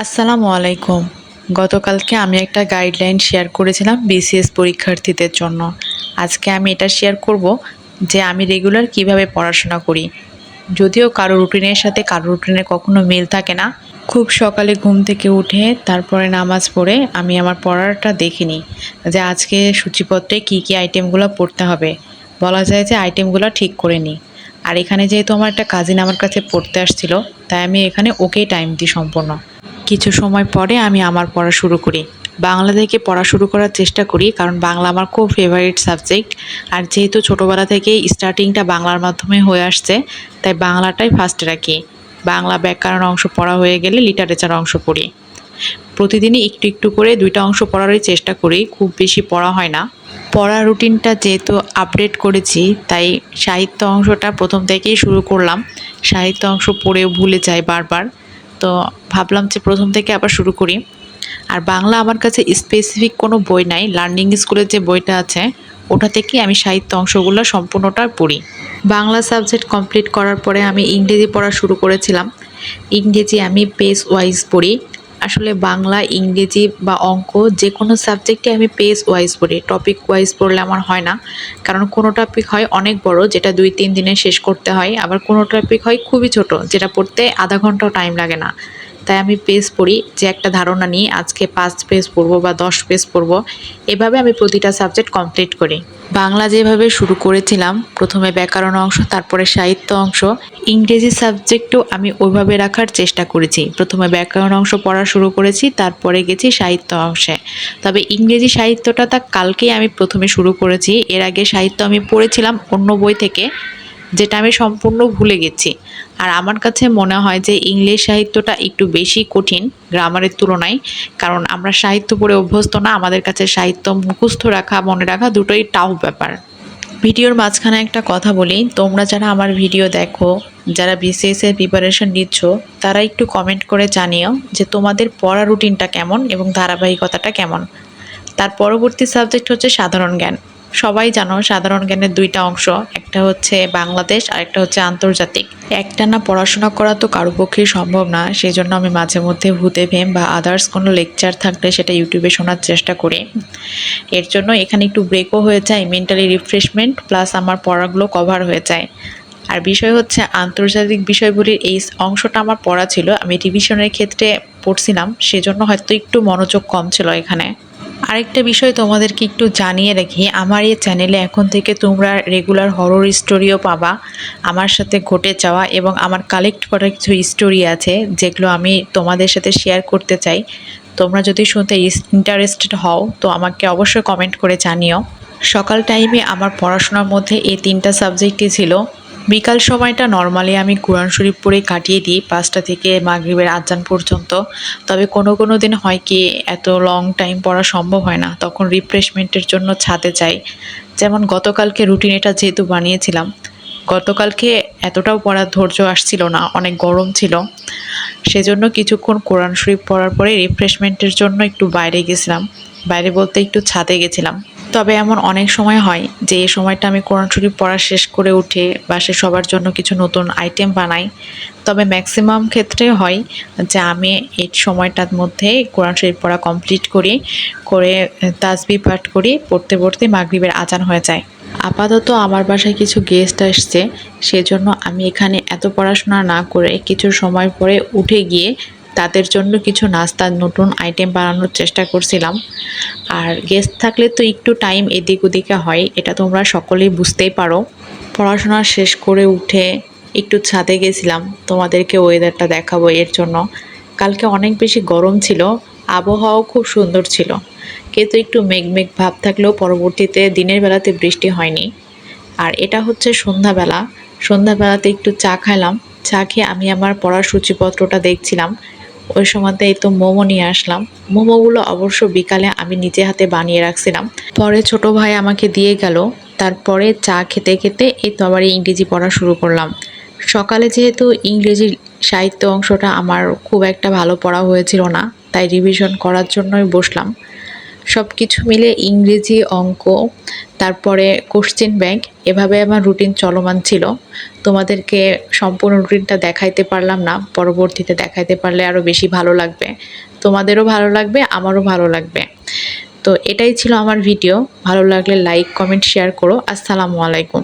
আসসালামু আলাইকুম। গতকালকে আমি একটা গাইডলাইন শেয়ার করেছিলাম বিসিএস পরীক্ষার্থীদের জন্য। আজকে আমি এটা শেয়ার করব যে আমি রেগুলার কিভাবে পড়াশোনা করি। যদিও কারো রুটিনের সাথে কারো রুটিনের কখনো মিল থাকে না। খুব সকালে ঘুম থেকে উঠে তারপরে নামাজ পড়ে আমি আমার পড়াটা দেখে নিই যে আজকে সূচিপত্রে কী আইটেমগুলো পড়তে হবে। বলা যায় যে আইটেমগুলো ঠিক করে নিই। আর এখানে যেহেতু আমার একটা কাজিন আমার কাছে পড়তে আসছিল, তাই আমি এখানে ওকেই টাইম দিই সম্পূর্ণ। কিছু সময় পরে আমি আমার পড়া শুরু করি। বাংলা থেকে পড়া শুরু করার চেষ্টা করি, কারণ বাংলা আমার খুব ফেভারিট সাবজেক্ট। আর যেহেতু ছোটোবেলা থেকেই স্টার্টিংটা বাংলার মাধ্যমে হয়ে আসছে, তাই বাংলাটাই ফার্স্টে রাখি। বাংলা ব্যাকরণ অংশ পড়া হয়ে গেলে লিটারেচার অংশ পড়ি। প্রতিদিনই একটু একটু করে দুইটা অংশ পড়ারই চেষ্টা করি, খুব বেশি পড়া হয় না। পড়ার রুটিনটা যেহেতু আপডেট করেছি, তাই সাহিত্য অংশটা প্রথম থেকেই শুরু করলাম। সাহিত্য অংশ পড়েও ভুলে যাই বারবার, তো ভাবলাম যে প্রথম থেকে আবার শুরু করি। আর বাংলা আমার কাছে স্পেসিফিক কোনো বই নাই, লার্নিং স্কুলের যে বইটা আছে ওটা থেকেই আমি সাহিত্য অংশগুলো সম্পূর্ণটা পড়ি। বাংলা সাবজেক্ট কমপ্লিট করার পরে আমি ইংরেজি পড়া শুরু করেছিলাম। ইংরেজি আমি পেজ ওয়াইজ পড়ি। আসলে বাংলা, ইংরেজি বা অঙ্ক যে কোনো সাবজেক্টে আমি পেজ ওয়াইজ পড়ি, টপিক ওয়াইজ পড়লে আমার হয় না। কারণ কোনো টপিক হয় অনেক বড়, যেটা 2-3 দিনে শেষ করতে হয়, আবার কোনো টপিক হয় খুবই ছোট, যেটা পড়তে আধা ঘন্টাও টাইম লাগে না। তাই আমি পেজ পড়ি, যে একটা ধারণা নিই আজকে 5 পেজ পড়বো বা 10 পেজ পড়বো। এভাবে আমি প্রতিটা সাবজেক্ট কমপ্লিট করি। বাংলা যেভাবে শুরু করেছিলাম, প্রথমে ব্যাকরণ অংশ, তারপরে সাহিত্য অংশ, ইংরেজি সাবজেক্টও আমি ওইভাবে রাখার চেষ্টা করেছি। প্রথমে ব্যাকরণ অংশ পড়া শুরু করেছি, তারপরে গেছি সাহিত্য অংশে। তবে ইংরেজি সাহিত্যটা কালকেই আমি প্রথমে শুরু করেছি। এর আগে সাহিত্য আমি পড়েছিলাম অন্য বই থেকে, যেটা আমি সম্পূর্ণ ভুলে গেছি। আর আমার কাছে মনে হয় যে ইংলিশ সাহিত্যটা একটু বেশি কঠিন গ্রামারের তুলনায়, কারণ আমরা সাহিত্য পড়ে অভ্যস্ত না। আমাদের কাছে সাহিত্য মুখস্থ রাখা, মনে রাখা দুটোই টাফ ব্যাপার। ভিডিওর মাঝখানে একটা কথা বলি, তোমরা যারা আমার ভিডিও দেখো, যারা বিসিএস এর প্রিপারেশন নিচ্ছ, তারা একটু কমেন্ট করে জানিও যে তোমাদের পড়া রুটিনটা কেমন এবং ধারাবাহিকতাটা কেমন। তার পরবর্তী সাবজেক্ট হচ্ছে সাধারণ জ্ঞান। সবাই জানো সাধারণ জ্ঞানের দুইটা অংশ, একটা হচ্ছে বাংলাদেশ আর একটা হচ্ছে আন্তর্জাতিক। একটানা পড়াশোনা করা তো কারো পক্ষেই সম্ভব না, সেই জন্য আমি মাঝে মধ্যে ভূতে ভেম বা আদার্স কোনো লেকচার থাকলে সেটা ইউটিউবে শোনার চেষ্টা করি। এর জন্য এখানে একটু ব্রেকও হয়ে যায়, মেন্টালি রিফ্রেশমেন্ট প্লাস আমার পড়াগুলো কভার হয়ে যায়। আর বিষয় হচ্ছে আন্তর্জাতিক বিষয়গুলির এই অংশটা আমার পড়া ছিল, আমি রিভিশনের ক্ষেত্রে পড়ছিলাম, সেজন্য হয়তো একটু মনোযোগ কম ছিল এখানে। আরেকটা বিষয় তোমাদেরকে একটু জানিয়ে রাখি, আমার এই চ্যানেলে এখন থেকে তোমরা রেগুলার হরর স্টোরিও পাবা। আমার সাথে ঘটে যাওয়া এবং আমার কালেক্ট করা কিছু স্টোরি আছে, যেগুলো আমি তোমাদের সাথে শেয়ার করতে চাই। তোমরা যদি শুনতে ইন্টারেস্টেড হও তো আমাকে অবশ্যই কমেন্ট করে জানিও। সকাল টাইমে আমার পড়াশোনার মধ্যে এই 3টা সাবজেক্টই ছিল। বিকাল সময়টা নর্মালি আমি কোরআন শরীফ পড়ে কাটিয়ে দিই 5টা থেকে মাগরিবের আজান পর্যন্ত। তবে কোনো কোনো দিন হয় কি এত লং টাইম পড়া সম্ভব হয় না, তখন রিফ্রেশমেন্টের জন্য ছাদে যাই। যেমন গতকালকে রুটিন এটা যেহেতু বানিয়েছিলাম, গতকালকে এতটাও পড়ার ধৈর্য আসছিল না, অনেক গরম ছিল। সেজন্য কিছুক্ষণ কোরআন শরীফ পড়ার পরে রিফ্রেশমেন্টের জন্য একটু বাইরে গেছিলাম। বাইরে বলতে একটু ছাদে গেছিলাম। তবে এমন অনেক সময় হয় যে এই সময়টা আমি কোরআন শরীফ পড়া শেষ করে উঠে বাসায় সবার জন্য কিছু নতুন আইটেম বানাই। তবে ম্যাক্সিমাম ক্ষেত্রে হয় যে আমি এই সময়টার মধ্যে কোরআন শরীফ পড়া কমপ্লিট করি, করে তাসবিহ পাঠ করি, পড়তে পড়তে মাগরিবের আজান হয়ে যায়। আপাতত আমার বাসায় কিছু গেস্ট আসছে, সেজন্য আমি এখানে এত পড়াশোনা না করে কিছু সময় পরে উঠে গিয়ে তাদের জন্য কিছু নাস্তার নতুন আইটেম বানানোর চেষ্টা করছিলাম। আর গেস্ট থাকলে তো একটু টাইম এদিক ওদিকে হয়, এটা তোমরা সকলেই বুঝতেই পারো। পড়াশোনা শেষ করে উঠে একটু ছাদে গেছিলাম, তোমাদেরকে ওয়েদারটা দেখাবো এর জন্য। কালকে অনেক বেশি গরম ছিল, আবহাওয়াও খুব সুন্দর ছিল, কিন্তু একটু মেঘ ভাব থাকলেও পরবর্তীতে দিনের বেলাতে বৃষ্টি হয়নি। আর এটা হচ্ছে সন্ধ্যাবেলা। সন্ধ্যাবেলাতে একটু চা খাইলাম। চা খেয়ে আমি আমার পড়ার সূচিপত্রটা দেখছিলাম। ওই সময়তে এই তো মোমো নিয়ে আসলাম। মোমোগুলো অবশ্য বিকালে আমি নিজে হাতে বানিয়ে রাখছিলাম, পরে ছোট ভাই আমাকে দিয়ে গেল। তারপরে চা খেতে খেতে এই তো আবার ইংরেজি পড়া শুরু করলাম। সকালে যেহেতু ইংরেজি সাহিত্য অংশটা আমার খুব একটা ভালো পড়া হয়েছিল না, তাই রিভিশন করার জন্যই বসলাম। সব কিছু মিলে ইংরেজি, অঙ্ক, তারপরে কোশ্চেন ব্যাংক, এভাবে আমার রুটিন চলমান ছিল। তোমাদেরকে সম্পূর্ণ রুটিনটা দেখাইতে পারলাম না, পরবর্তীতে দেখাইতে পারলে আরও বেশি ভালো লাগবে, তোমাদেরও ভালো লাগবে, আমারও ভালো লাগবে। তো এটাই ছিল আমার ভিডিও। ভালো লাগলে লাইক, কমেন্ট, শেয়ার করো। আসসালামু আলাইকুম।